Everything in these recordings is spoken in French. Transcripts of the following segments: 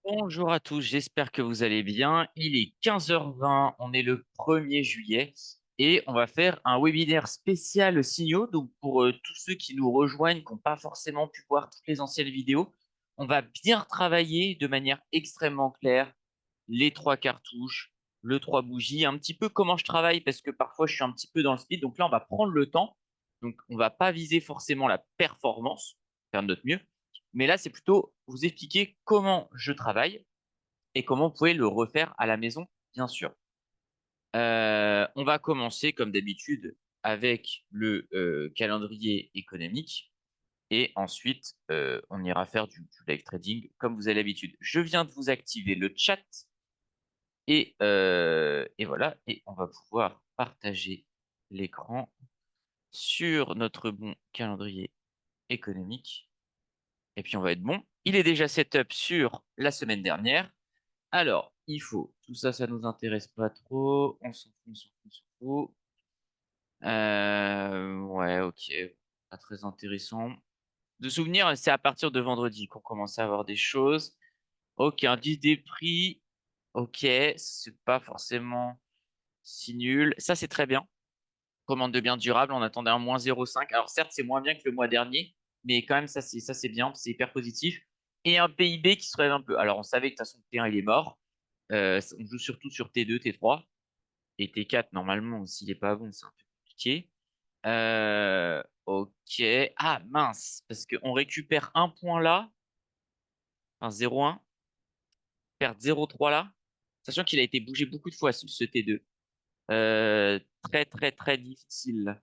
Bonjour à tous, j'espère que vous allez bien. Il est 15h20, on est le 1er juillet et on va faire un webinaire spécial signaux. Donc pour tous ceux qui nous rejoignent, qui n'ont pas forcément pu voir toutes les anciennes vidéos, on va bien travailler de manière extrêmement claire les trois cartouches, le trois bougies, un petit peu comment je travaille parce que parfois je suis un petit peu dans le speed. Donc là, on va prendre le temps. Donc on va pas viser forcément la performance, faire de notre mieux. Mais là, c'est plutôt vous expliquer comment je travaille et comment vous pouvez le refaire à la maison, bien sûr. On va commencer, comme d'habitude, avec le calendrier économique. Et ensuite, on ira faire du live trading comme vous avez l'habitude. Je viens de vous activer le chat. Et voilà. Et on va pouvoir partager l'écran sur notre bon calendrier économique. Et puis, on va être bon. Il est déjà setup sur la semaine dernière. Alors, il faut, tout ça, ça nous intéresse pas trop. On s'en fout, on s'en fout, on s'en fout. Ouais, ok. Pas très intéressant. De souvenir, c'est à partir de vendredi qu'on commence à avoir des choses. Ok, indice des prix. Ok, c'est pas forcément si nul. Ça, c'est très bien. Commande de biens durables, on attendait un moins 0,5. Alors, certes, c'est moins bien que le mois dernier, mais quand même, ça, c'est bien. C'est hyper positif. Et un PIB qui se relève un peu. Alors, on savait que de toute façon, le T1, il est mort. On joue surtout sur T2, T3 et T4. Normalement, s'il est pas bon, c'est un peu compliqué. Ok. Ah mince, parce qu'on récupère un point là, enfin 0,1, perdre 0,3 là, sachant qu'il a été bougé beaucoup de fois ce T2. Très très très difficile.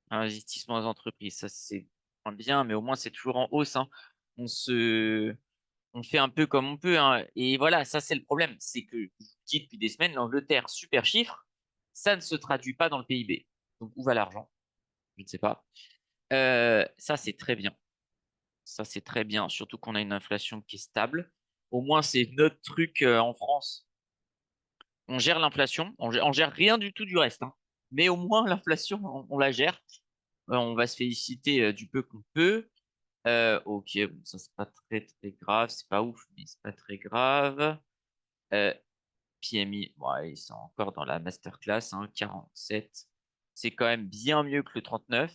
Investissement dans les entreprises, ça c'est moins bien, mais au moins c'est toujours en hausse, hein. On se, on fait un peu comme on peut, hein. Et voilà, ça c'est le problème, c'est que je vous dis depuis des semaines, l'Angleterre, super chiffre, ça ne se traduit pas dans le PIB. Donc où va l'argent? Je ne sais pas. Ça c'est très bien. Ça c'est très bien, surtout qu'on a une inflation qui est stable. Au moins c'est notre truc en France. On gère l'inflation, on gère rien du tout du reste, hein. Mais au moins l'inflation, on la gère. On va se féliciter du peu qu'on peut. Ok, bon, ça c'est pas très très grave, c'est pas ouf, mais c'est pas très grave. Euh, PMI, ouais, ils sont encore dans la masterclass, hein, 47. C'est quand même bien mieux que le 39.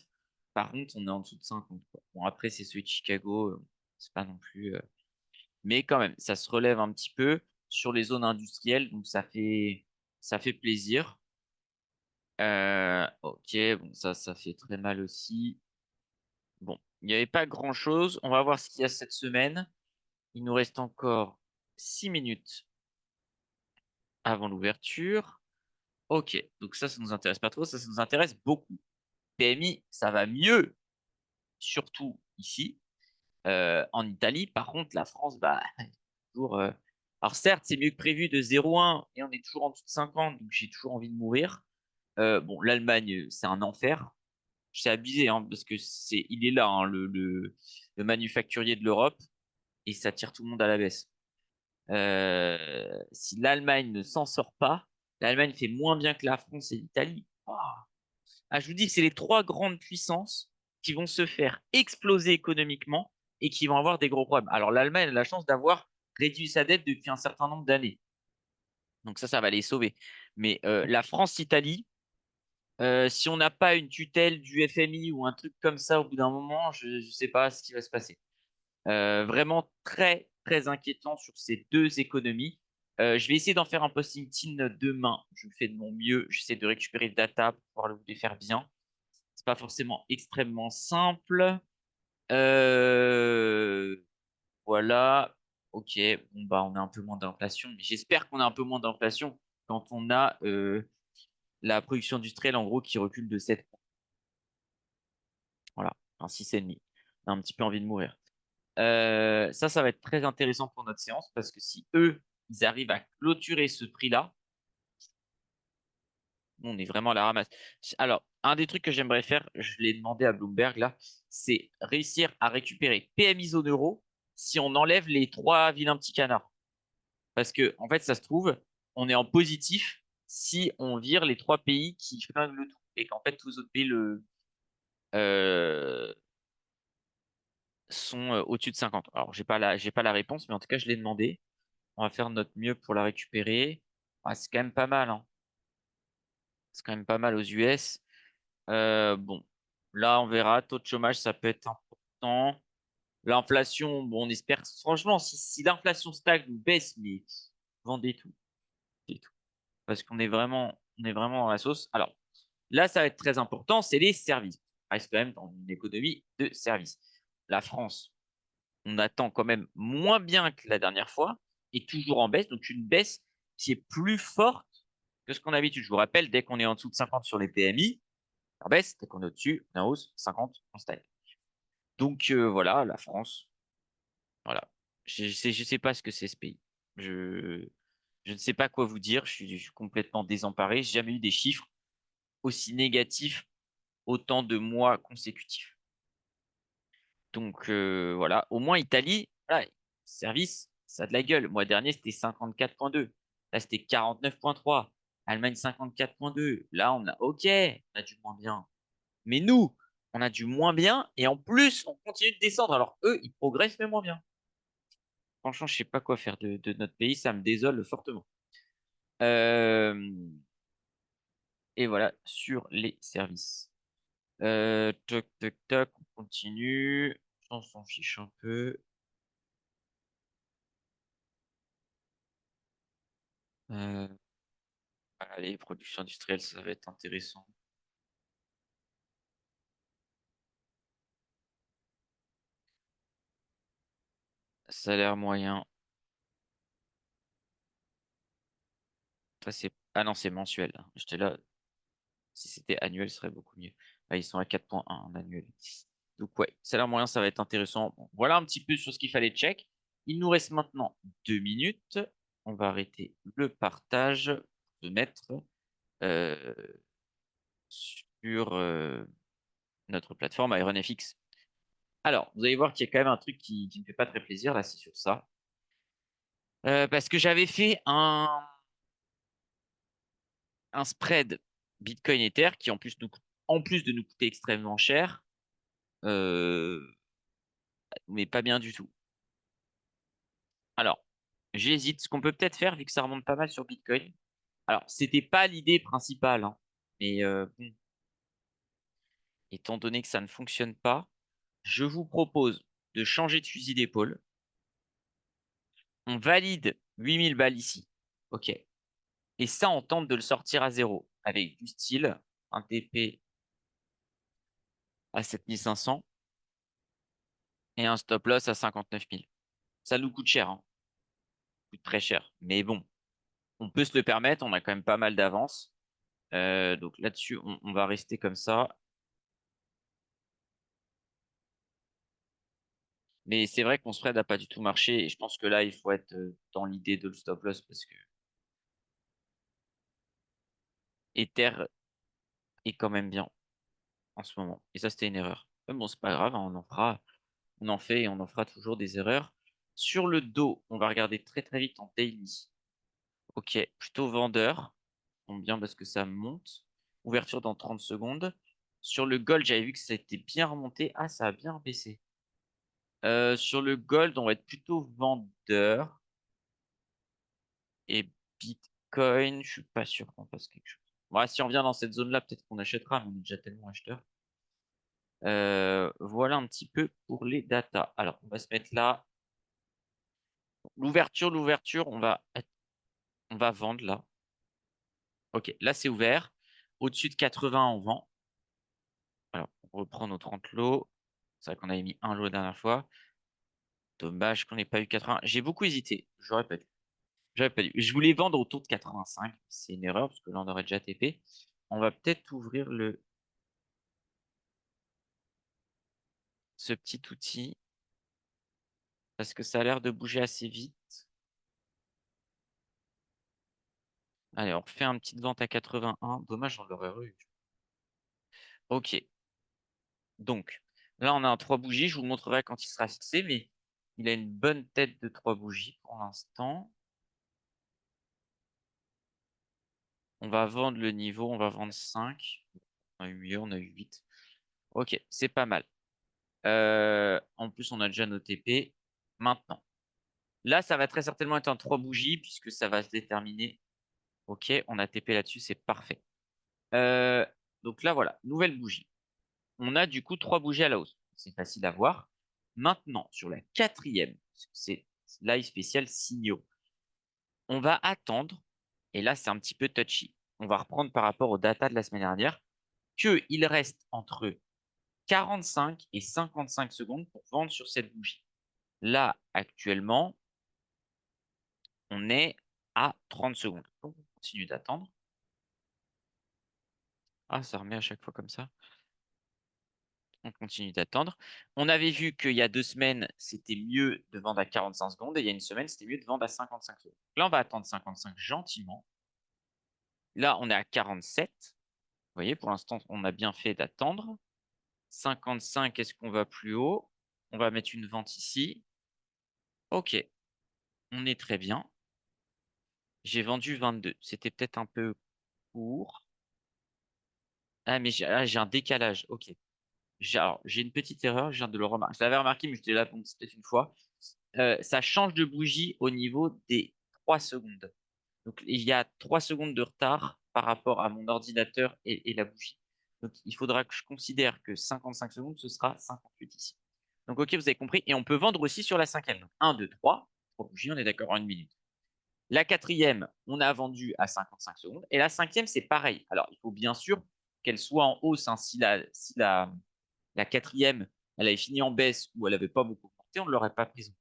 Par contre, on est en dessous de 50, quoi. Bon, après, c'est celui de Chicago, c'est pas non plus. Mais quand même, ça se relève un petit peu sur les zones industrielles, donc ça fait plaisir. Ok, bon, ça fait très mal aussi. Bon, il n'y avait pas grand-chose. On va voir ce qu'il y a cette semaine. Il nous reste encore 6 minutes avant l'ouverture. Ok, donc ça nous intéresse pas trop. Ça nous intéresse beaucoup. PMI, ça va mieux, surtout ici, en Italie. Par contre, la France, bah, toujours. Alors certes, c'est mieux que prévu de 0,1 et on est toujours en dessous de 50, donc j'ai toujours envie de mourir. Bon, l'Allemagne, c'est un enfer. C'est abusé, hein, parce que il est là, hein, le manufacturier de l'Europe, et ça tire tout le monde à la baisse. Si l'Allemagne ne s'en sort pas, l'Allemagne fait moins bien que la France et l'Italie. Ah, je vous dis que c'est les trois grandes puissances qui vont se faire exploser économiquement et qui vont avoir des gros problèmes. Alors l'Allemagne a la chance d'avoir réduit sa dette depuis un certain nombre d'années. Donc ça va les sauver. Mais la France-Italie, si on n'a pas une tutelle du FMI ou un truc comme ça au bout d'un moment, je ne sais pas ce qui va se passer. Vraiment très, très inquiétant sur ces deux économies. Je vais essayer d'en faire un post LinkedIn demain. Je fais de mon mieux. J'essaie de récupérer le data pour pouvoir les faire bien. C'est pas forcément extrêmement simple. Euh, voilà. Ok. Bon, bah, on a un peu moins d'inflation, mais j'espère qu'on a un peu moins d'inflation quand on a la production industrielle, en gros, qui recule de 7. Voilà. Un 6,5. On a un petit peu envie de mourir. Ça va être très intéressant pour notre séance parce que si eux, ils arrivent à clôturer ce prix-là, on est vraiment à la ramasse. Alors, un des trucs que j'aimerais faire, je l'ai demandé à Bloomberg là, c'est réussir à récupérer PMI zone euro si on enlève les trois vilains petits canards. Parce que, en fait, ça se trouve, on est en positif si on vire les trois pays qui flinguent le tout et qu'en fait, tous les autres pays le, euh, sont au-dessus de 50. Alors, j'ai pas la réponse, mais en tout cas, je l'ai demandé. On va faire notre mieux pour la récupérer. Ah, c'est quand même pas mal, hein. C'est quand même pas mal aux US. Bon, là, on verra. Taux de chômage, ça peut être important. L'inflation, bon, on espère. Franchement, si l'inflation stagne ou baisse, mais vendez tout. Vendez tout. Parce on est vraiment dans la sauce. Alors, là, ça va être très important, c'est les services. On reste quand même dans une économie de services. La France, on attend quand même moins bien que la dernière fois et toujours en baisse. Donc, une baisse qui est plus forte que ce qu'on a l'habitude. Je vous rappelle, dès qu'on est en dessous de 50 sur les PMI, on baisse. Dès qu'on est au-dessus, on est en hausse. 50, on stagne. Donc, voilà, la France. Voilà. Je sais pas ce que c'est ce pays. Je, je ne sais pas quoi vous dire. Je suis complètement désemparé. J'ai jamais eu des chiffres aussi négatifs autant de mois consécutifs. Donc voilà, au moins Italie, voilà, service, ça a de la gueule. Le mois dernier, c'était 54,2. Là, c'était 49,3. Allemagne 54,2. Là, on a OK, on a du moins bien. Mais nous, on a du moins bien et en plus, on continue de descendre. Alors eux, ils progressent mais moins bien. Franchement, je sais pas quoi faire de notre pays, ça me désole fortement. Euh, et voilà, sur les services. Toc, toc, toc, on continue. On s'en fiche un peu. Euh, Allez, production industrielle, ça va être intéressant. Salaire moyen. Ça, c'est... Ah non, c'est mensuel. J'étais là. Si c'était annuel, ce serait beaucoup mieux. Là, ils sont à 4,1 en annuel. Donc, ouais, salaire moyen, ça va être intéressant. Bon, voilà un petit peu sur ce qu'il fallait check. Il nous reste maintenant 2 minutes. On va arrêter le partage de mettre euh, sur notre plateforme IronFX. Alors, vous allez voir qu'il y a quand même un truc qui ne fait pas très plaisir, là, c'est sur ça. Parce que j'avais fait un spread Bitcoin Ether qui en plus de nous coûter extrêmement cher, euh, mais pas bien du tout. Alors, j'hésite. Ce qu'on peut peut-être faire, vu que ça remonte pas mal sur Bitcoin. Alors, c'était pas l'idée principale, hein, mais bon, étant donné que ça ne fonctionne pas, je vous propose de changer de fusil d'épaule. On valide 8000 balles ici. OK. Et ça, on tente de le sortir à zéro avec du style un TP à 7500 et un stop loss à 59 000. Ça nous coûte cher, hein. Coûte très cher. Mais bon, on peut se le permettre. On a quand même pas mal d'avance. Donc là-dessus, on va rester comme ça. Mais c'est vrai qu'on spread n'a pas du tout marché. Et je pense que là, il faut être dans l'idée de le stop loss parce que Ether est quand même bien en ce moment. Et ça, c'était une erreur. Mais bon, c'est pas grave, hein, on en fait et on en fera toujours des erreurs. Sur le dos, on va regarder très très vite en daily. Ok, plutôt vendeur. Tombe bien parce que ça monte. Ouverture dans 30 secondes. Sur le gold, j'avais vu que ça était bien remonté. Ah, ça a bien baissé. Sur le gold, on va être plutôt vendeur. Et Bitcoin, je suis pas sûr qu'on fasse quelque chose. Bon, si on vient dans cette zone-là, peut-être qu'on achètera, mais on est déjà tellement acheteur. Voilà un petit peu pour les datas. Alors, on va se mettre là. L'ouverture, on va vendre là. Ok, là c'est ouvert. Au-dessus de 80, on vend. Alors, on reprend nos 30 lots. C'est vrai qu'on avait mis un lot la dernière fois. Dommage qu'on n'ait pas eu 80. J'ai beaucoup hésité. J'aurais pas dû. J'aurais pas dû. Je voulais vendre autour de 85. C'est une erreur parce que là, on aurait déjà TP. On va peut-être ouvrir ce petit outil parce que ça a l'air de bouger assez vite. Allez, on refait une petite vente à 81. Dommage, on l'aurait eu. Ok. Donc, là, on a un 3 bougies. Je vous montrerai quand il sera fixé, mais il a une bonne tête de 3 bougies pour l'instant. On va vendre le niveau, on va vendre 5. On a eu mieux, on a eu 8. Ok, c'est pas mal. En plus, on a déjà nos TP. Maintenant, là, ça va très certainement être en 3 bougies puisque ça va se déterminer. Ok, on a TP là-dessus, c'est parfait. Donc là, voilà, nouvelle bougie. On a du coup 3 bougies à la hausse. C'est facile à voir. Maintenant, sur la quatrième, c'est live spécial signaux. On va attendre, et là, c'est un petit peu touchy. On va reprendre par rapport aux data de la semaine dernière, qu'il reste entre 45 et 55 secondes pour vendre sur cette bougie. Là, actuellement, on est à 30 secondes. Donc, on continue d'attendre. Ah, ça remet à chaque fois comme ça. On continue d'attendre. On avait vu qu'il y a 2 semaines, c'était mieux de vendre à 45 secondes et il y a une semaine, c'était mieux de vendre à 55 secondes. Là, on va attendre 55 gentiment. Là, on est à 47. Vous voyez, pour l'instant, on a bien fait d'attendre. 55, est-ce qu'on va plus haut? On va mettre une vente ici. Ok, on est très bien. J'ai vendu 22. C'était peut-être un peu court. Ah, mais j'ai un décalage. Ok. J'ai une petite erreur, je viens de le remarquer. Je l'avais remarqué, mais je l'ai là peut-être une fois. Ça change de bougie au niveau des 3 secondes. Donc, il y a 3 secondes de retard par rapport à mon ordinateur et la bougie. Donc, il faudra que je considère que 55 secondes, ce sera 58 ici. Donc, OK, vous avez compris. Et on peut vendre aussi sur la cinquième. Donc, 1, 2, 3. 3 bougies, on est d'accord en une minute. La quatrième, on a vendu à 55 secondes. Et la cinquième, c'est pareil. Alors, il faut bien sûr qu'elle soit en hausse. Hein. Si la quatrième, elle avait fini en baisse ou elle n'avait pas beaucoup monté, on ne l'aurait pas prise.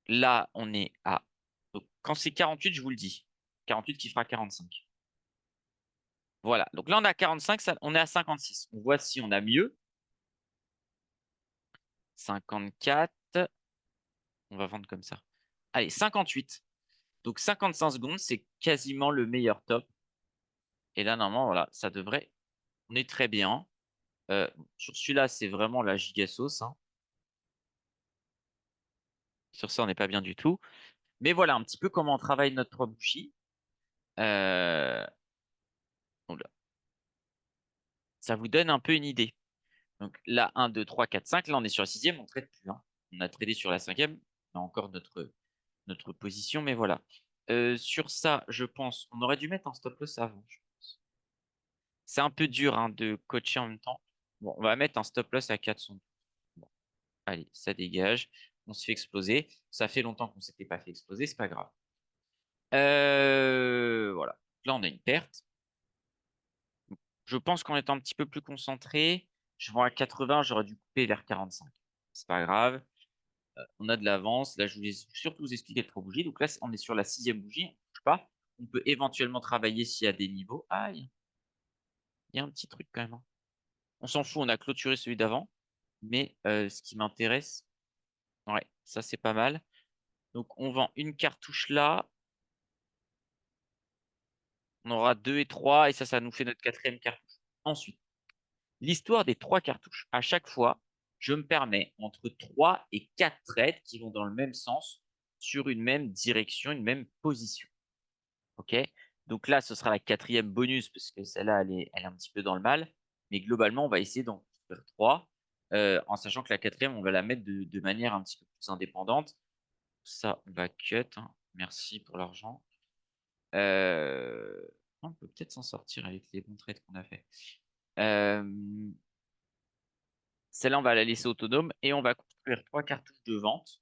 Là, on est à. Donc, quand c'est 48, je vous le dis. 48 qui fera 45. Voilà. Donc là, on est à 45, on est à 56. On voit si on a mieux. 54. On va vendre comme ça. Allez, 58. Donc 55 secondes, c'est quasiment le meilleur top. Et là, normalement, voilà, ça devrait. On est très bien. Sur celui-là, c'est vraiment la giga sauce. Hein. Sur ça, on n'est pas bien du tout. Mais voilà un petit peu comment on travaille notre bougie. Euh, Ça vous donne un peu une idée. Donc là, 1, 2, 3, 4, 5. Là, on est sur la sixième, on ne traite plus. Hein. On a tradé sur la cinquième. On a encore notre position, mais voilà. Sur ça, je pense, on aurait dû mettre un stop loss avant. Je pense. C'est un peu dur hein, de coacher en même temps. Bon, on va mettre un stop loss à 400. Bon, allez, ça dégage. On se fait exploser. Ça fait longtemps qu'on ne s'était pas fait exploser, c'est pas grave. Voilà. Là, on a une perte. Je pense qu'en étant un petit peu plus concentré, je vends à 80, j'aurais dû couper vers 45. C'est pas grave. On a de l'avance. Là, je voulais surtout vous expliquer le trois bougies. Donc là, on est sur la sixième bougie. On ne bouge pas. On peut éventuellement travailler s'il y a des niveaux. Aïe, il y a un petit truc quand même. Hein. On s'en fout, on a clôturé celui d'avant. Mais ce qui m'intéresse, ouais, ça c'est pas mal. Donc on vend une cartouche là. On aura 2 et 3 et ça nous fait notre quatrième cartouche. Ensuite, l'histoire des 3 cartouches. À chaque fois, je me permets entre 3 et 4 trades qui vont dans le même sens sur une même direction, une même position. OK? Donc là, ce sera la quatrième bonus parce que celle-là, elle est un petit peu dans le mal. Mais globalement, on va essayer d'en faire 3 en sachant que la quatrième, on va la mettre de manière un petit peu plus indépendante. Ça, on va cut. Hein. Merci pour l'argent. On peut peut-être s'en sortir avec les bons trades qu'on a fait. Celle-là, on va la laisser autonome et on va construire 3 cartouches de vente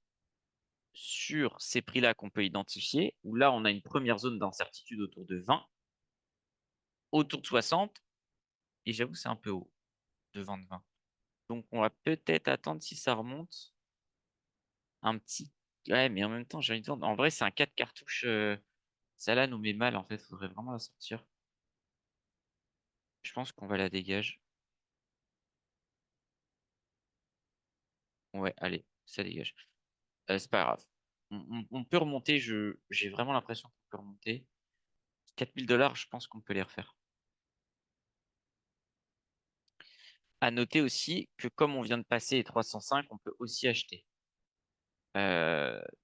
sur ces prix-là qu'on peut identifier, où là, on a une première zone d'incertitude autour de 20, autour de 60, et j'avoue, c'est un peu haut, de 20 de 20. Donc, on va peut-être attendre si ça remonte un petit. Ouais, mais en même temps, j'ai envie de vendre. En vrai, c'est un 4 cartouches. Celle-là nous met mal, en fait. Il faudrait vraiment la sortir. Je pense qu'on va la dégager. Ouais, allez, ça dégage. C'est pas grave. On peut remonter. J'ai vraiment l'impression qu'on peut remonter. 4000 $, je pense qu'on peut les refaire. À noter aussi que comme on vient de passer les 305, on peut aussi acheter.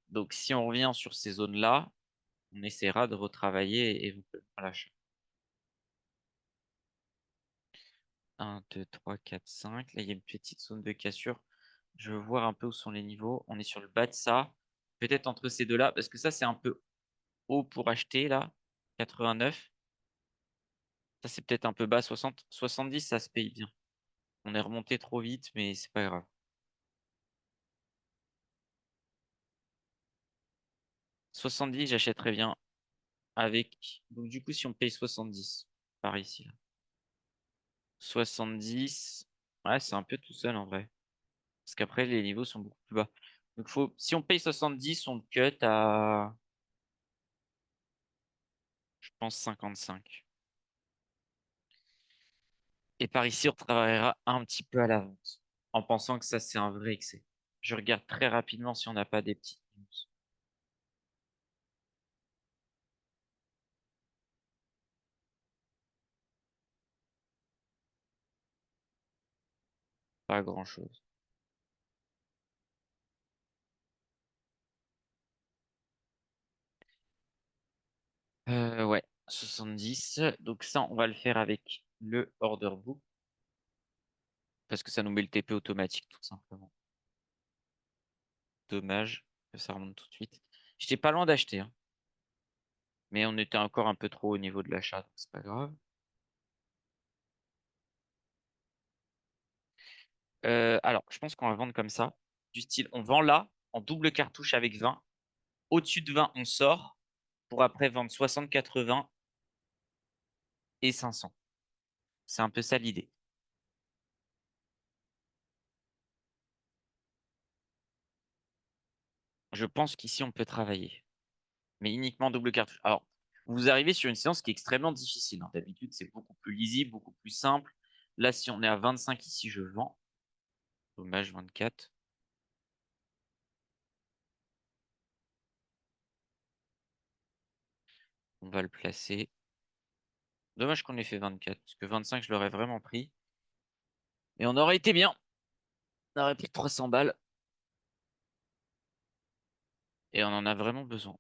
Donc si on revient sur ces zones-là, on essaiera de retravailler éventuellement l'achat. 1, 2, 3, 4, 5. Là, il y a une petite zone de cassure. Je veux voir un peu où sont les niveaux. On est sur le bas de ça. Peut-être entre ces deux-là, parce que ça, c'est un peu haut pour acheter, là. 89. Ça, c'est peut-être un peu bas. 60, 70, ça se paye bien. On est remonté trop vite, mais c'est pas grave. 70, j'achèterais bien avec. Donc, du coup, si on paye 70 par ici, là. 70. Ouais, c'est un peu tout seul en vrai. Parce qu'après, les niveaux sont beaucoup plus bas. Donc, si on paye 70, on cut à, je pense, 55. Et par ici, on travaillera un petit peu à la vente. En pensant que ça, c'est un vrai excès. Je regarde très rapidement si on n'a pas des petites news. Pas grand-chose. Ouais, 70. Donc ça, on va le faire avec le order book. Parce que ça nous met le TP automatique, tout simplement. Dommage que ça remonte tout de suite. J'étais pas loin d'acheter, hein. Mais on était encore un peu trop au niveau de l'achat, donc c'est pas grave. Alors, je pense qu'on va vendre comme ça. Du style, on vend là, en double cartouche avec 20. Au-dessus de 20, on sort pour après vendre 60, 80 et 500. C'est un peu ça l'idée. Je pense qu'ici, on peut travailler. Mais uniquement double cartouche. Alors, vous arrivez sur une séance qui est extrêmement difficile, hein. D'habitude, c'est beaucoup plus lisible, beaucoup plus simple. Là, si on est à 25 ici, je vends. Dommage, 24. On va le placer. Dommage qu'on ait fait 24, parce que 25, je l'aurais vraiment pris. Et on aurait été bien. On aurait pris 300 balles. Et on en a vraiment besoin.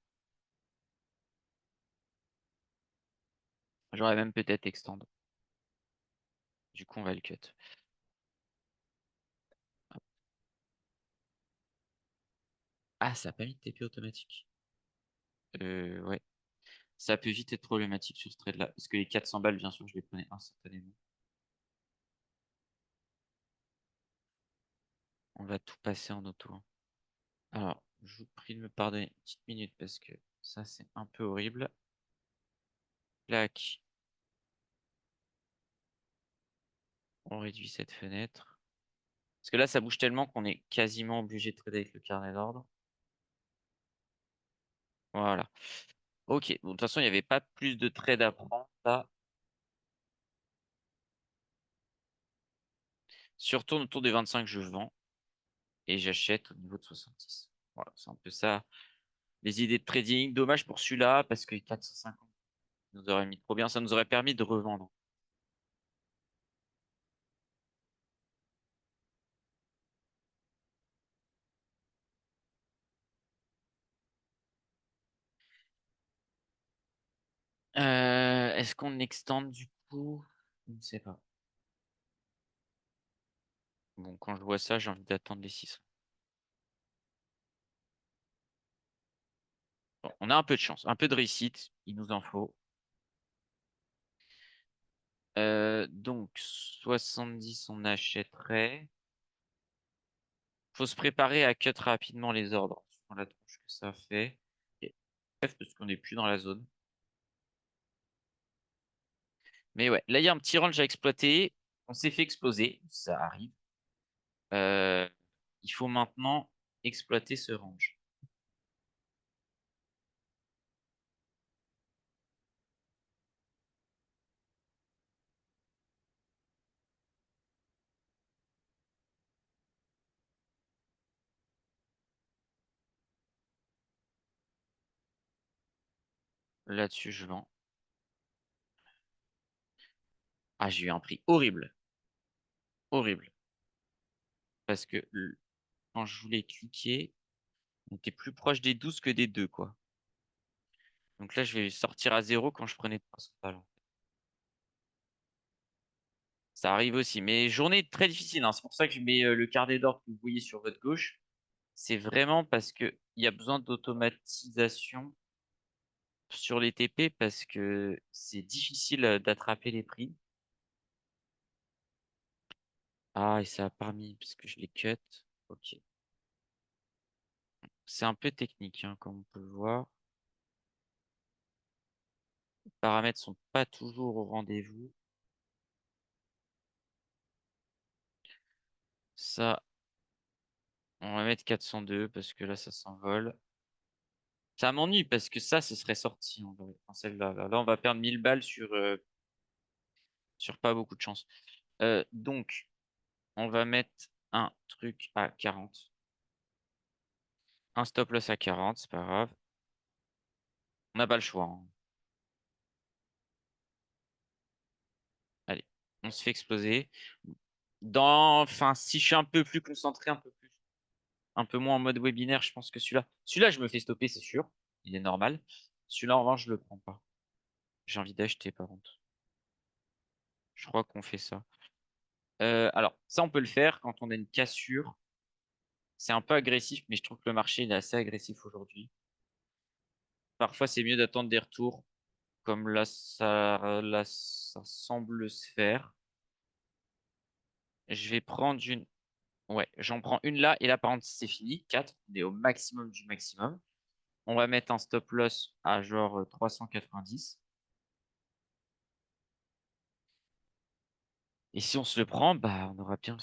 J'aurais même peut-être extend. Du coup, on va le cut. Ah, ça a pas mis de TP automatique. Ouais. Ça peut vite être problématique sur ce trade-là. Parce que les 400 balles, bien sûr, je les prenais instantanément. On va tout passer en auto, hein. Alors, je vous prie de me pardonner une petite minute parce que ça, c'est un peu horrible. Clac. On réduit cette fenêtre. Parce que là, ça bouge tellement qu'on est quasiment obligé de trader avec le carnet d'ordre. Voilà. Ok. Bon, de toute façon, il n'y avait pas plus de trades à prendre là. Si on retourne autour des 25, je vends. Et j'achète au niveau de 70. Voilà, c'est un peu ça. Les idées de trading. Dommage pour celui-là parce que 450 nous aurait mis trop bien. Ça nous aurait permis de revendre. Est-ce qu'on extend du coup? Je ne sais pas. Bon, quand je vois ça, j'ai envie d'attendre les 600. Bon, on a un peu de chance, un peu de réussite. Il nous en faut. Donc, 70, on achèterait. Faut se préparer à cut rapidement les ordres. Sur la tronche que ça fait. Et bref, parce qu'on n'est plus dans la zone. Mais ouais, là, il y a un petit range à exploiter. On s'est fait exploser. Ça arrive. Euh, il faut maintenant exploiter ce range. Là-dessus, je vends. Ah, j'ai eu un prix horrible. Horrible. Parce que quand je voulais cliquer, on était plus proche des 12 que des 2, quoi. Donc là, je vais sortir à 0 quand je prenais 300 balles. Ça arrive aussi. Mais journée très difficile, hein. C'est pour ça que je mets le carnet d'ordre que vous voyez sur votre gauche. C'est vraiment parce qu'il y a besoin d'automatisation sur les TP parce que c'est difficile d'attraper les prix. Ah, et ça a pas mis parce que je les cut. Ok. C'est un peu technique, hein, comme on peut le voir. Les paramètres sont pas toujours au rendez-vous. Ça, on va mettre 402 parce que là, ça s'envole. Ça m'ennuie parce que ça, ce serait sorti en vrai, dans celle-là. Là, on va perdre 1000 balles sur pas beaucoup de chance. Donc, on va mettre un truc à 40. Un stop loss à 40, c'est pas grave. On n'a pas le choix, hein. Allez, on se fait exploser. Enfin, si je suis un peu plus concentré, un peu moins en mode webinaire, je pense que celui-là, je me fais stopper, c'est sûr. Il est normal. Celui-là, en revanche, je le prends pas. J'ai envie d'acheter, par contre. Je crois qu'on fait ça. Alors, ça, on peut le faire quand on a une cassure. C'est un peu agressif, mais je trouve que le marché il est assez agressif aujourd'hui. Parfois, c'est mieux d'attendre des retours, comme là, ça semble se faire. Je vais prendre une. Ouais, j'en prends une là, et là, par contre, c'est fini. 4, on est au maximum du maximum. On va mettre un stop loss à genre 390. Et si on se le prend, bah, on aura bien.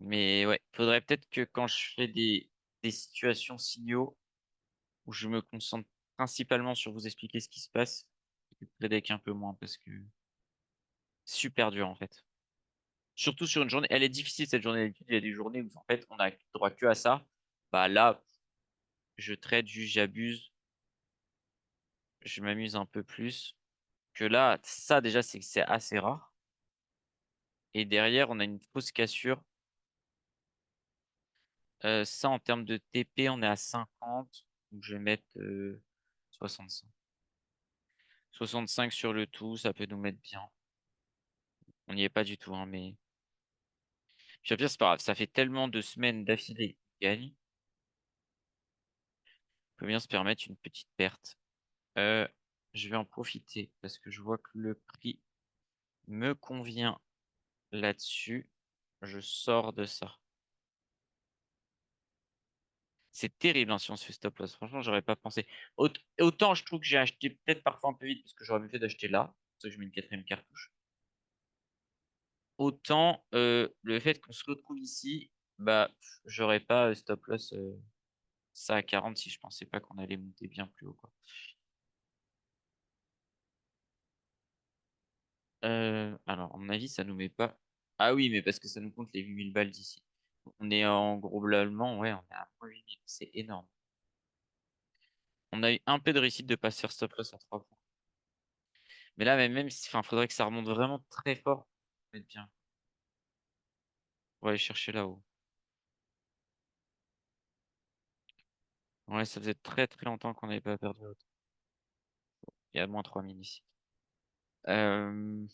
Mais ouais, faudrait peut-être que quand je fais des situations signaux où je me concentre principalement sur vous expliquer ce qui se passe, le deck un peu moins parce que c'est super dur en fait. Surtout sur une journée, elle est difficile cette journée d'habitude. Il y a des journées où en fait on a droit que à ça. Bah là, je trade juste, j'abuse, je m'amuse un peu plus. Que là, ça déjà c'est assez rare. Et derrière, on a une fausse cassure. Ça en termes de TP, on est à 50. Donc je vais mettre 65. 65 sur le tout, ça peut nous mettre bien. On n'y est pas du tout, hein, mais. Puis au pire, c'est pas grave. Ça fait tellement de semaines d'affilée qu'on gagne. On peut bien se permettre une petite perte. Euh, je vais en profiter parce que je vois que le prix me convient là-dessus. Je sors de ça. C'est terrible hein, si on se fait stop loss. Franchement, j'aurais pas pensé. Autant je trouve que j'ai acheté peut-être parfois un peu vite parce que j'aurais mieux fait d'acheter là. C'est pour ça que je mets une quatrième cartouche. Autant le fait qu'on se retrouve ici, bah j'aurais pas stop loss ça à 40 si je pensais pas qu'on allait monter bien plus haut, quoi. Alors, à mon avis, ça nous met pas. Ah oui, mais parce que ça nous compte les 8000 balles d'ici. On est en gros globalement, ouais, on est à moins 8000. C'est énorme. On a eu un peu de réussite de passer sur stop loss en 3 points. Mais là, même si, enfin, faudrait que ça remonte vraiment très fort. Pour être bien. On va aller chercher là-haut. Ouais, ça faisait très très longtemps qu'on n'avait pas perdu autant. Il y a moins 3000 ici. Euh,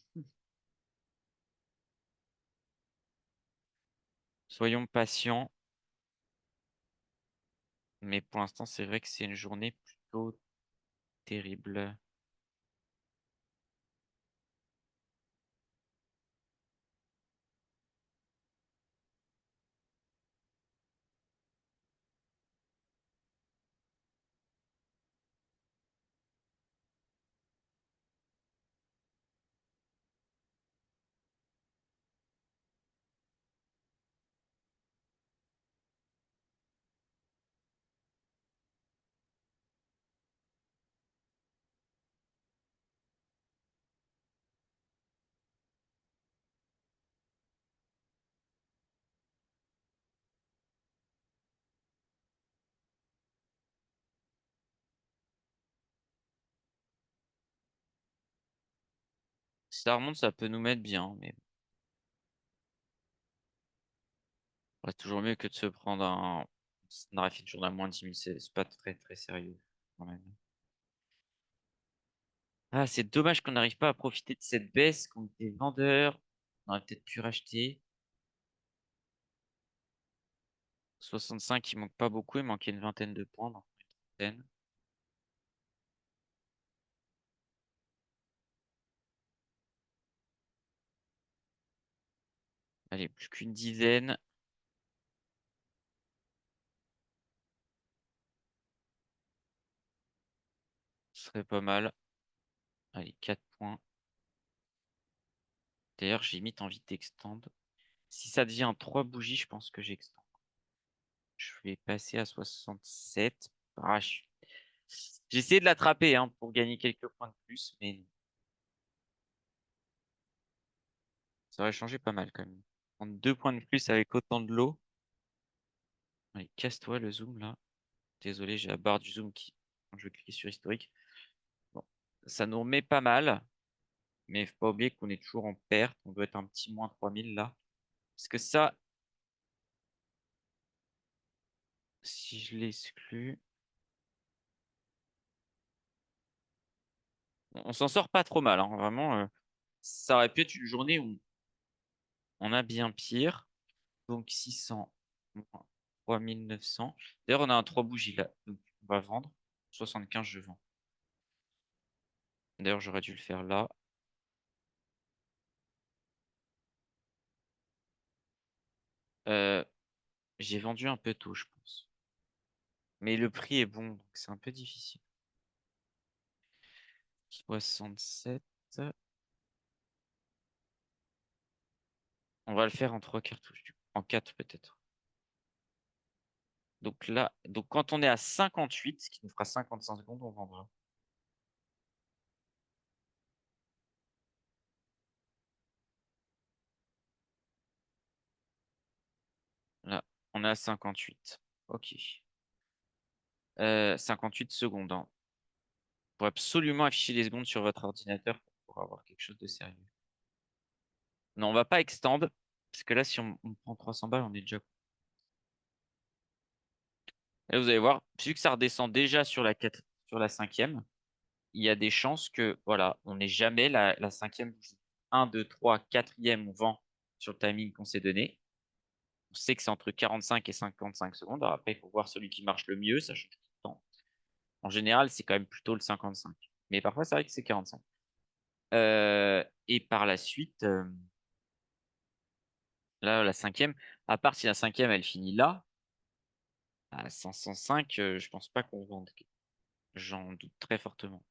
Soyons patients. Mais pour l'instant, c'est vrai que c'est une journée plutôt terrible. Si ça remonte, ça peut nous mettre bien, mais ouais, toujours mieux que de se prendre un Snarf une journée à moins de 10 000, c'est pas très très sérieux quand même. Ah, c'est dommage qu'on n'arrive pas à profiter de cette baisse contre des vendeurs. On aurait peut-être pu racheter. 65, il manque pas beaucoup. Il manquait une vingtaine de points. Donc une trentaine. Allez, plus qu'une dizaine. Ce serait pas mal. Allez, 4 points. D'ailleurs, j'ai limite envie d'extendre. Si ça devient 3 bougies, je pense que j'extends. Je vais passer à 67. Ah, j'ai essayé de l'attraper hein, pour gagner quelques points de plus, mais ça aurait changé pas mal quand même. Prendre 2 points de plus avec autant de l'eau. Allez, casse-toi le zoom là. Désolé, j'ai la barre du zoom qui. Quand je vais cliquer sur historique. Bon, ça nous remet pas mal, mais faut pas oublier qu'on est toujours en perte. On doit être un petit moins 3000 là. Parce que ça, si je l'exclus, on s'en sort pas trop mal. Hein. Vraiment, ça aurait pu être une journée où on a bien pire. Donc 600 moins 3900. D'ailleurs, on a un 3 bougies là. Donc on va vendre. 75, je vends. D'ailleurs, j'aurais dû le faire là. Euh, j'ai vendu un peu tôt, je pense. Mais le prix est bon, donc c'est un peu difficile. 67. On va le faire en 3 cartouches, du coup. En 4 peut-être. Donc là, donc quand on est à 58, ce qui nous fera 55 secondes, on vendra. Là, on est à 58. Ok. 58 secondes. Hein. Faut absolument afficher les secondes sur votre ordinateur pour avoir quelque chose de sérieux. Non, on va pas extend, parce que là, si on prend 300 balles, on est déjà. Et vous allez voir, vu que ça redescend déjà sur la 4, sur la cinquième, il y a des chances que, voilà, on n'ait jamais la cinquième bougie. 1, 2, 3, quatrième, on vend sur le timing qu'on s'est donné. On sait que c'est entre 45 et 55 secondes. Alors après, il faut voir celui qui marche le mieux, ça change tout le temps. En général, c'est quand même plutôt le 55. Mais parfois, c'est vrai que c'est 45. Et par la suite, là, la cinquième, à part si la cinquième, elle finit là, à 505, je pense pas qu'on vende. J'en doute très fortement.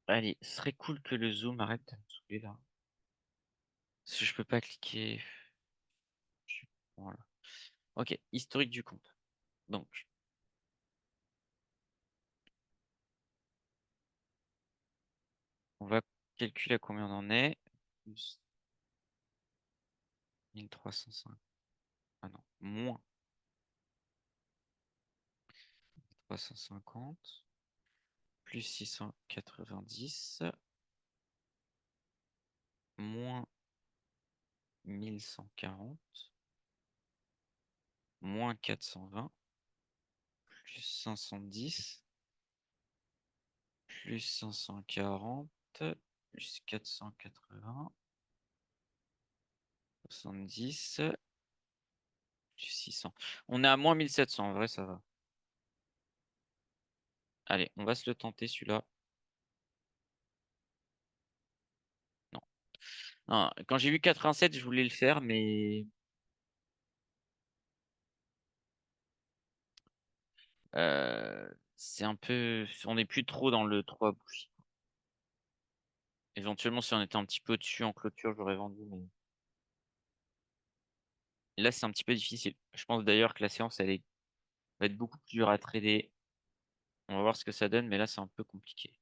Allez, ce serait cool que le zoom arrête de me saouler là. Parce que je peux pas cliquer. Voilà. Ok, historique du compte. Donc, on va calculer à combien on en est. Plus 1305. Ah non, moins 350. Plus 690. Moins 1140. Moins 420. Plus 510. Plus 540. Plus 480. 70. Plus 600. On est à moins 1700. En vrai, ça va. Allez, on va se le tenter celui-là. Non. Non, quand j'ai vu 87, je voulais le faire, mais c'est un peu. On n'est plus trop dans le 3 bougies. Éventuellement, si on était un petit peu au-dessus en clôture, j'aurais vendu. Mais là, c'est un petit peu difficile. Je pense d'ailleurs que la séance, va être beaucoup plus dure à trader. On va voir ce que ça donne, mais là, c'est un peu compliqué.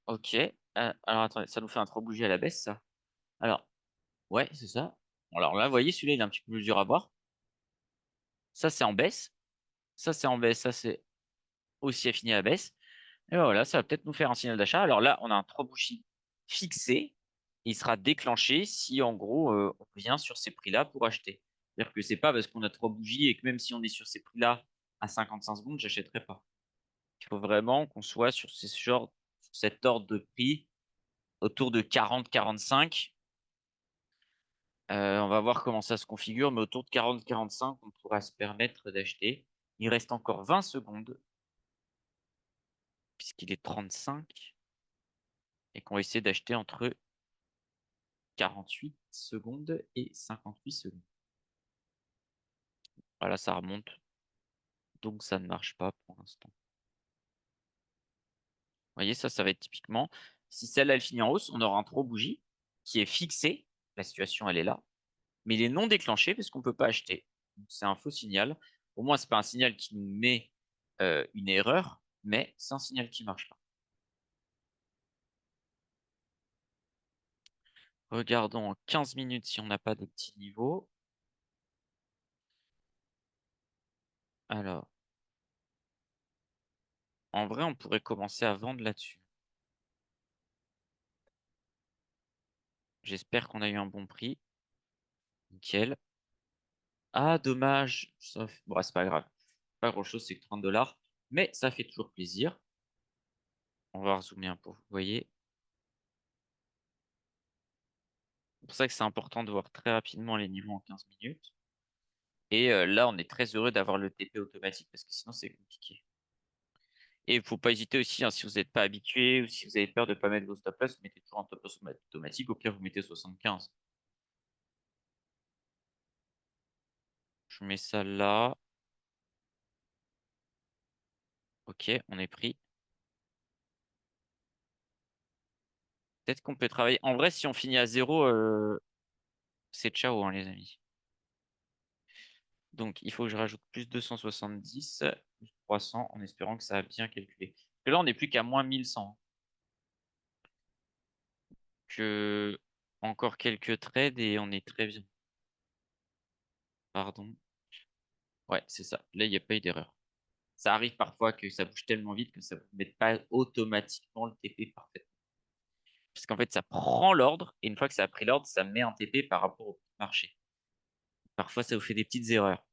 Ok. Alors attendez, ça nous fait un trop bougie à la baisse, ça. Alors, ouais, c'est ça. Alors là, vous voyez, celui-là, il est un petit peu plus dur à voir. Ça, c'est en baisse. Ça, c'est en baisse. Ça, c'est aussi affiné à la baisse. Et ben voilà, ça va peut-être nous faire un signal d'achat. Alors là, on a un 3 bougies fixé. Il sera déclenché si, en gros, on vient sur ces prix-là pour acheter. C'est-à-dire que c'est pas parce qu'on a 3 bougies et que même si on est sur ces prix-là à 55 secondes, j'achèterai pas. Il faut vraiment qu'on soit sur cet ordre de prix autour de 40-45. On va voir comment ça se configure, mais autour de 40-45, on pourra se permettre d'acheter. Il reste encore 20 secondes, puisqu'il est 35, et qu'on va essayer d'acheter entre 48 secondes et 58 secondes. Voilà, ça remonte, donc ça ne marche pas pour l'instant. Vous voyez, ça va être typiquement, si celle-là, elle finit en hausse, on aura un trop bougie qui est fixé. La situation, elle est là, mais il est non déclenché parce qu'on ne peut pas acheter. C'est un faux signal. Au moins, c'est pas un signal qui nous met une erreur, mais c'est un signal qui marche pas. Regardons en 15 minutes si on n'a pas de petits niveaux. Alors, en vrai, on pourrait commencer à vendre là-dessus. J'espère qu'on a eu un bon prix. Nickel. Ah, dommage. Bon, c'est pas grave. Pas grand-chose, c'est que 30 $. Mais ça fait toujours plaisir. On va rezoomer un peu, vous voyez. C'est pour ça que c'est important de voir très rapidement les niveaux en 15 minutes. Et là, on est très heureux d'avoir le TP automatique parce que sinon, c'est compliqué. Et il ne faut pas hésiter aussi, hein, si vous n'êtes pas habitué ou si vous avez peur de ne pas mettre vos stop loss, vous mettez toujours un stop loss automatique. Au pire, vous mettez 75. Je mets ça là. Ok, on est pris. Peut-être qu'on peut travailler. En vrai, si on finit à zéro, c'est ciao, hein, les amis. Donc, il faut que je rajoute plus 270, plus 300, en espérant que ça a bien calculé. Parce que là, on n'est plus qu'à moins 1100. Que encore quelques trades et on est très bien. Pardon. Ouais, c'est ça. Là, il n'y a pas eu d'erreur. Ça arrive parfois que ça bouge tellement vite que ça ne met pas automatiquement le TP parfait. Parce qu'en fait, ça prend l'ordre et une fois que ça a pris l'ordre, ça met un TP par rapport au marché. Parfois, ça vous fait des petites erreurs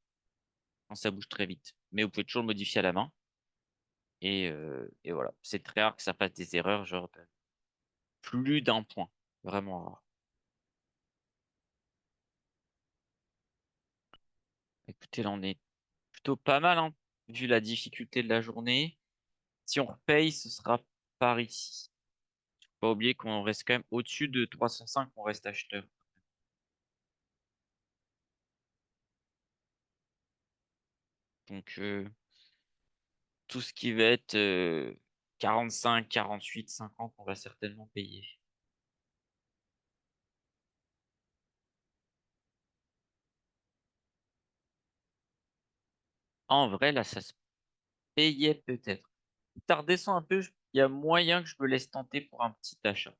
quand ça bouge très vite. Mais vous pouvez toujours le modifier à la main. Et voilà. C'est très rare que ça fasse des erreurs, genre de plus d'un point. Vraiment rare. Écoutez, là, on est plutôt pas mal, hein, vu la difficulté de la journée. Si on repaye, ce sera par ici. Faut pas oublier qu'on reste quand même au-dessus de 305, on reste acheteur. Donc, tout ce qui va être 45, 48, 50, on va certainement payer. En vrai, là, ça se payait peut-être. Ça redescend un peu, il y a moyen que je me laisse tenter pour un petit achat.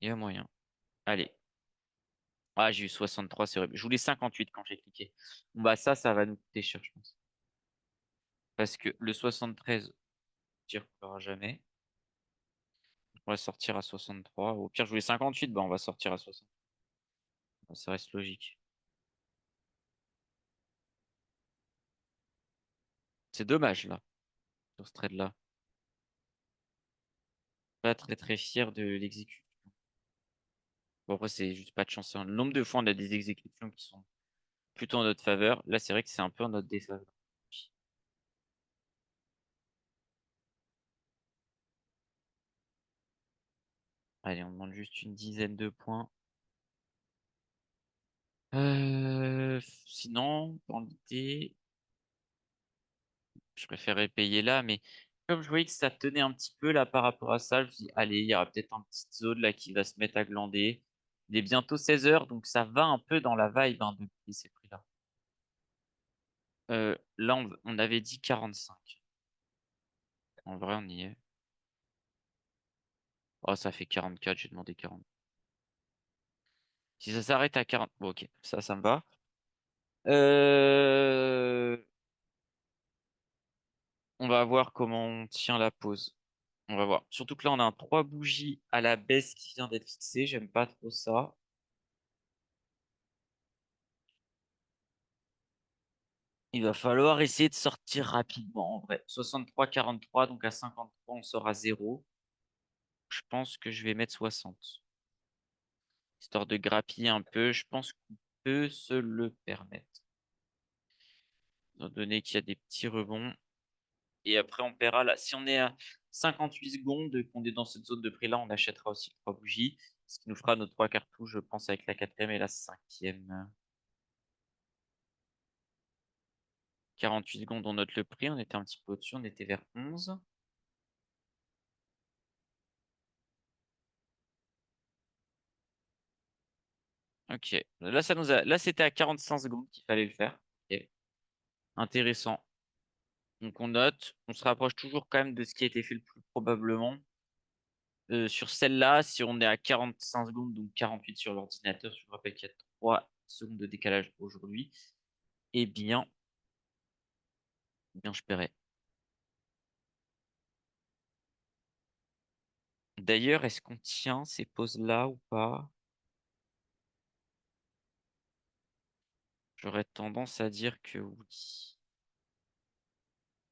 Il y a moyen. Allez. Ah, j'ai eu 63, c'est horrible. Je voulais 58 quand j'ai cliqué. Bon, bah ça va nous coûter cher, je pense. Parce que le 73, on ne reparlera jamais. On va sortir à 63. Au pire, je voulais 58, bah on va sortir à 60. Ça reste logique. C'est dommage, là, sur ce trade-là. Pas très très fier de l'exécution. Bon, après, c'est juste pas de chance, hein. Le nombre de fois on a des exécutions qui sont plutôt en notre faveur. Là, c'est vrai que c'est un peu en notre défaveur. Allez, on demande juste une dizaine de points. Sinon, dans l'idée, je préférais payer là, mais comme je voyais que ça tenait un petit peu là par rapport à ça, je me suis dit, allez, il y aura peut-être un petit zone là qui va se mettre à glander. Il est bientôt 16 h, donc ça va un peu dans la vibe, hein, depuis ces prix-là. Là, on avait dit 45. En vrai, on y est. Oh, ça fait 44, j'ai demandé 40. Si ça s'arrête à 40, bon, ok, ça me va. Euh, On va voir comment on tient la pause. On va voir. Surtout que là, on a un 3 bougies à la baisse qui vient d'être fixé. J'aime pas trop ça. Il va falloir essayer de sortir rapidement, en vrai. 63-43, donc à 53, on sort à 0. Je pense que je vais mettre 60. Histoire de grappiller un peu. Je pense qu'on peut se le permettre. Étant donné qu'il y a des petits rebonds. Et après, on paiera là. Si on est à 58 secondes, qu'on est dans cette zone de prix là, on achètera aussi 3 bougies. Ce qui nous fera nos 3 cartouches, je pense, avec la quatrième et la cinquième. 48 secondes, on note le prix. On était un petit peu au-dessus, on était vers 11. Ok. Là, c'était à 45 secondes qu'il fallait le faire. Ok. Intéressant. Donc, on note. On se rapproche toujours quand même de ce qui a été fait le plus probablement. Sur celle-là, si on est à 45 secondes, donc 48 sur l'ordinateur, je vous rappelle qu'il y a 3 secondes de décalage aujourd'hui, eh bien, je paierai. D'ailleurs, est-ce qu'on tient ces pauses-là ou pas? J'aurais tendance à dire que oui.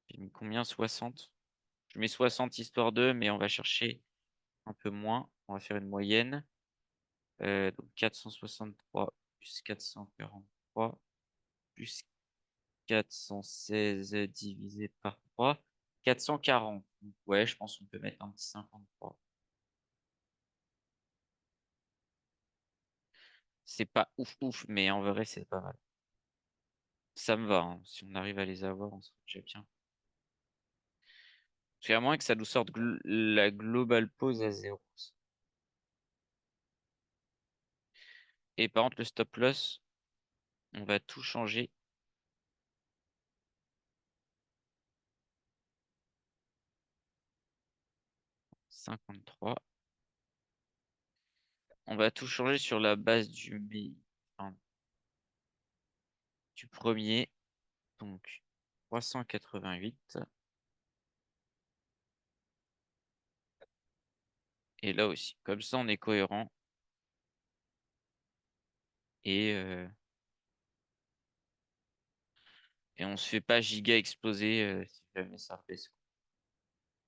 J'ai mis combien? 60? Je mets 60 histoire de, mais on va chercher un peu moins. On va faire une moyenne. Donc 463 plus 443 plus 416 divisé par 3. 440. Donc, ouais, je pense qu'on peut mettre un petit 53. C'est pas ouf ouf, mais en vrai, c'est pas mal. Ça me va, hein. Si on arrive à les avoir, on sera déjà bien. Parce qu'à moins que ça nous sorte la global pause à 0. Et par contre, le stop loss, on va tout changer. 53. On va tout changer sur la base enfin, du premier. Donc, 388. Et là aussi. Comme ça, on est cohérent. Et, euh, et on se fait pas giga exploser si jamais ça baisse.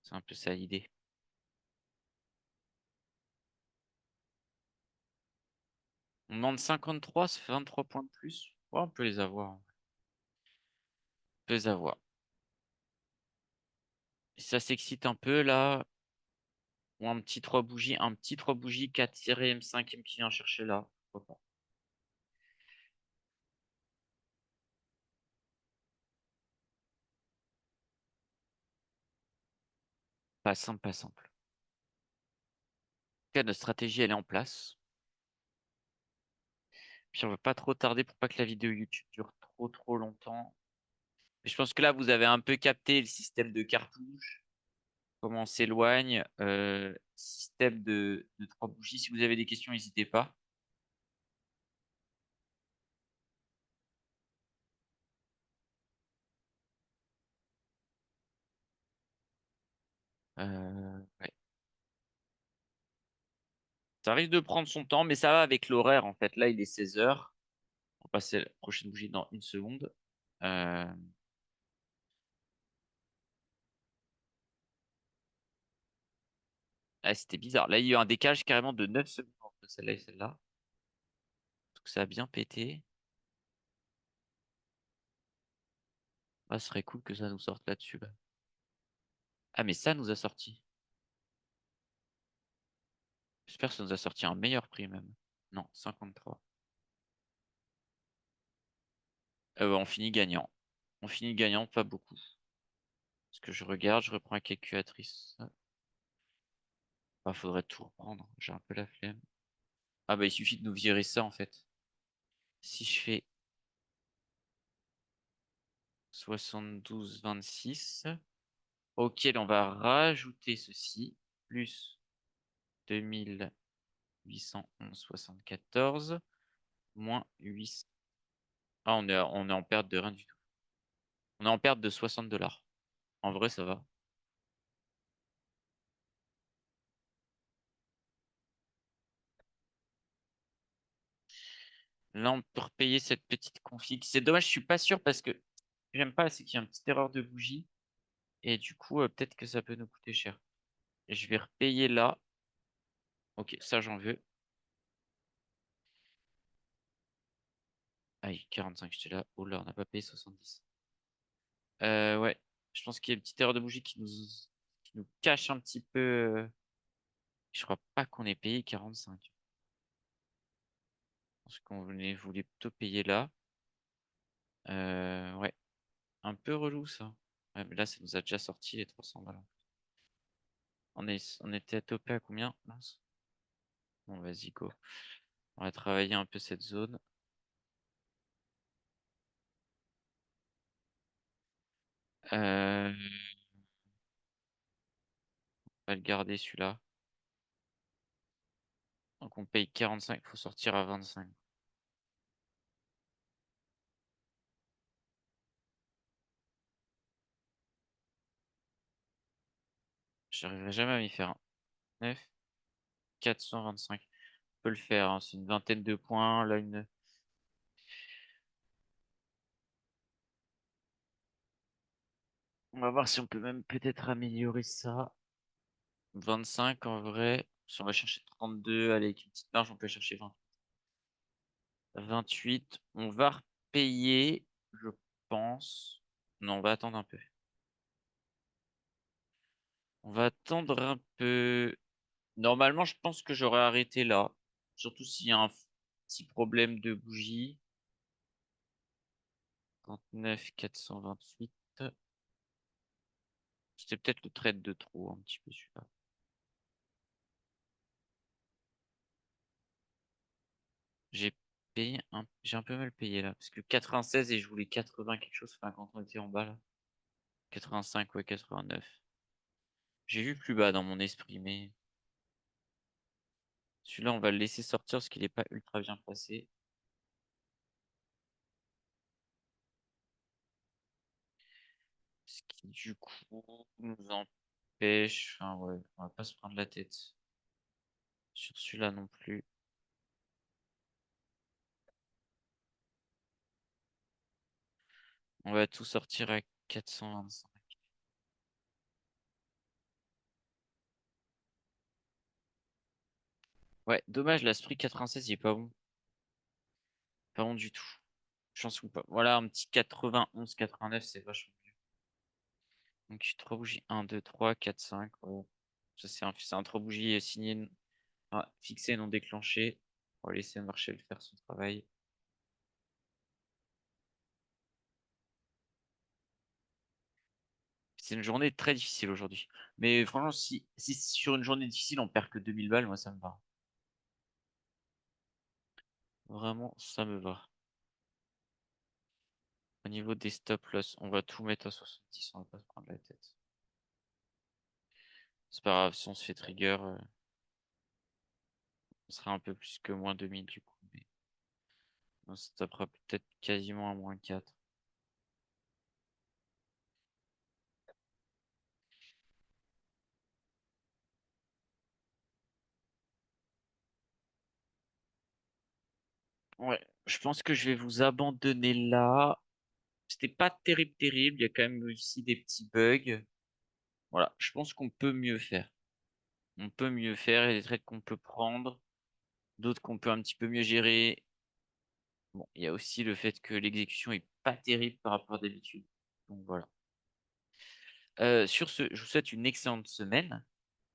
C'est un peu ça l'idée. On demande 53, ça fait 23 points de plus. Ouais, on peut les avoir. On peut les avoir. Si ça s'excite un peu là. Ou un petit 3 bougies, 4e, 5e qui vient chercher là. Pourquoi pas. Pas simple, pas simple. En tout cas, notre stratégie, elle est en place. Puis on va pas trop tarder pour pas que la vidéo YouTube dure trop longtemps. Mais je pense que là, vous avez un peu capté le système de cartouche, comment on s'éloigne, système de 3 bougies. Si vous avez des questions, n'hésitez pas. Ouais. Ça risque de prendre son temps, mais ça va avec l'horaire en fait. Là, il est 16 heures. On va passer à la prochaine bougie dans une seconde. Euh, Ah, c'était bizarre. Là, il y a eu un décalage carrément de 9 secondes entre celle-là et celle-là. Donc ça a bien pété. Ah, ce serait cool que ça nous sorte là-dessus, là. Ah, mais ça nous a sorti. J'espère que ça nous a sorti un meilleur prix même. Non, 53. On finit gagnant. On finit gagnant, pas beaucoup. Parce que je regarde, je reprends la calculatrice. Bah, faudrait tout reprendre. J'ai un peu la flemme. Ah, bah, il suffit de nous virer ça, en fait. Si je fais 72,26. Auquel on va rajouter ceci. Plus 2811,74. Moins 800. Ah, on est en perte de rien du tout. On est en perte de 60 $. En vrai, ça va. Là, on peut repayer cette petite config. C'est dommage, je suis pas sûr parce que j'aime pas, c'est qu'il y a une petite erreur de bougie. Et du coup, peut-être que ça peut nous coûter cher. Et je vais repayer là. Ok, ça j'en veux. Aïe, 45, j'étais là. Oh là, on n'a pas payé 70. Ouais, je pense qu'il y a une petite erreur de bougie qui nous cache un petit peu. Je crois pas qu'on ait payé 45. Je pense qu'on voulait plutôt payer là. Ouais, un peu relou ça. Ouais, mais là, ça nous a déjà sorti les 300 balles. On était topé à combien? Mince. Bon, vas-y, go. On va travailler un peu cette zone. On va le garder celui-là. Donc on paye 45, il faut sortir à 25. J'arriverai jamais à m'y faire. 9, 425. On peut le faire, hein. C'est une vingtaine de points. Là, on va voir si on peut même peut-être améliorer ça. 25 en vrai. Si on va chercher 32, allez, avec une petite marge, on peut chercher 20. 28. On va repayer, je pense. Non, on va attendre un peu. On va attendre un peu. Normalement, je pense que j'aurais arrêté là. Surtout s'il y a un petit problème de bougie. 39, 428. C'était peut-être le trade de trop, un petit peu celui-là. J'ai j'ai un peu mal payé là. Parce que 96 et je voulais 80 quelque chose, enfin, quand on était en bas là. 85, ouais, 89. J'ai vu plus bas dans mon esprit, mais celui-là, on va le laisser sortir parce qu'il n'est pas ultra bien placé. Ce qui, du coup, nous empêche. Enfin, ouais, on va pas se prendre la tête. Sur celui-là non plus. On va tout sortir à 425. Ouais, dommage, l'Asprit 96, il est pas bon. Pas bon du tout. Chance ou pas. Voilà, un petit 91, 89, c'est vachement mieux. Donc, 3 bougies. 1, 2, 3, 4, 5. Ouais. Ça, c'est un 3 bougies signé, fixé, non déclenché. On va laisser Marshall faire son travail. C'est une journée très difficile aujourd'hui. Mais franchement, si sur une journée difficile, on perd que 2000 balles, moi, ça me va. Vraiment, ça me va. Au niveau des stop loss, on va tout mettre à 70, on va pas se prendre la tête. C'est pas grave, si on se fait trigger, on sera un peu plus que moins 2000 du coup. Mais on se tapera peut-être quasiment à moins 4. Ouais, je pense que je vais vous abandonner là. C'était pas terrible, terrible. Il y a quand même aussi des petits bugs. Voilà, je pense qu'on peut mieux faire. On peut mieux faire. Il y a des trades qu'on peut prendre, d'autres qu'on peut un petit peu mieux gérer. Bon, il y a aussi le fait que l'exécution est pas terrible par rapport à d'habitude. Donc voilà. Sur ce, je vous souhaite une excellente semaine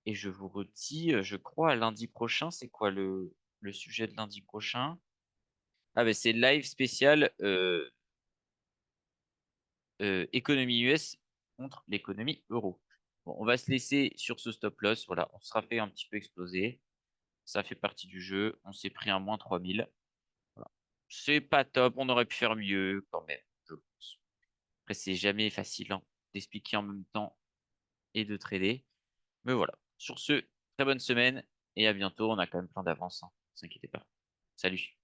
et je vous redis, je crois, à lundi prochain. C'est quoi le sujet de lundi prochain? Ah ben c'est live spécial économie US contre l'économie euro. Bon, on va se laisser sur ce stop loss. Voilà, on sera fait un petit peu exploser. Ça fait partie du jeu. On s'est pris un moins 3000. Voilà. C'est pas top. On aurait pu faire mieux quand même, je pense. Après, c'est jamais facile hein, d'expliquer en même temps et de trader. Mais voilà. Sur ce, très bonne semaine et à bientôt. On a quand même plein d'avance, hein. Ne vous inquiétez pas. Salut.